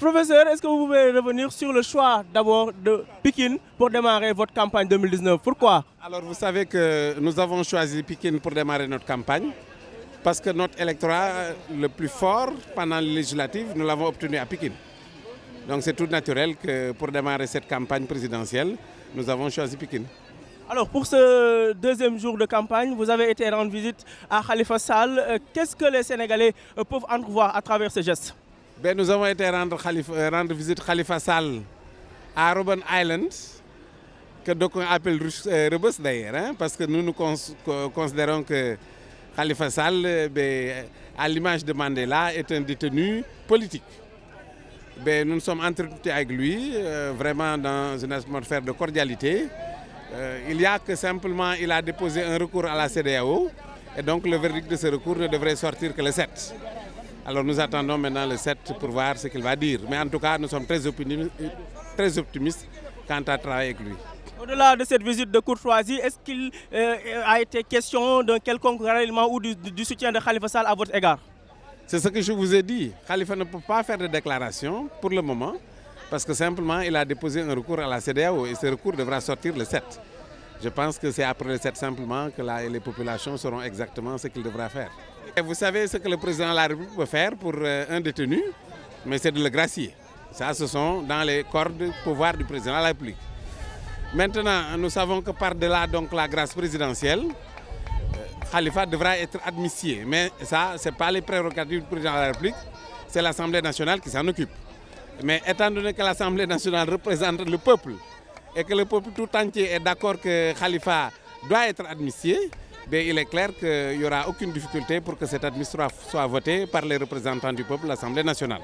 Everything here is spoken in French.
Professeur, est-ce que vous pouvez revenir sur le choix d'abord de Pikine pour démarrer votre campagne 2019? Pourquoi? Alors vous savez que nous avons choisi Pikine pour démarrer notre campagne parce que notre électorat le plus fort pendant les législatives, nous l'avons obtenu à Pikine. Donc c'est tout naturel que pour démarrer cette campagne présidentielle, nous avons choisi Pikine. Alors pour ce deuxième jour de campagne, vous avez été rendre visite à Khalifa Sall. Qu'est-ce que les Sénégalais peuvent entrevoir à travers ce geste? Ben, nous avons été rendre visite Khalifa Sall à Robben Island, que d'aucuns appellent Rebus d'ailleurs, hein, parce que nous considérons que Khalifa Sall, à l'image de Mandela, est un détenu politique. Ben, nous nous sommes entretenus avec lui, vraiment dans une atmosphère de cordialité. Il y a que simplement, il a déposé un recours à la CEDEAO, et donc le verdict de ce recours ne devrait sortir que le 7. Alors nous attendons maintenant le 7 pour voir ce qu'il va dire. Mais en tout cas, nous sommes très optimistes quant à travailler avec lui. Au-delà de cette visite de courtoisie, est-ce qu'il a été question d'un quelconque ralliement ou du soutien de Khalifa Sall à votre égard? C'est ce que je vous ai dit. Khalifa ne peut pas faire de déclaration pour le moment parce que simplement il a déposé un recours à la CEDEAO et ce recours devra sortir le 7. Je pense que c'est après le 7 simplement que les populations sauront exactement ce qu'il devra faire. Et vous savez ce que le président de la République peut faire pour un détenu, mais c'est de le gracier. Ça, ce sont dans les cordes de pouvoir du président de la République. Maintenant, nous savons que par-delà donc la grâce présidentielle, Khalifa devra être admissié. Mais ça, ce n'est pas les prérogatives du président de la République, c'est l'Assemblée nationale qui s'en occupe. Mais étant donné que l'Assemblée nationale représente le peuple et que le peuple tout entier est d'accord que Khalifa doit être admissié, il est clair qu'il n'y aura aucune difficulté pour que cette admission soit votée par les représentants du peuple, l'Assemblée nationale.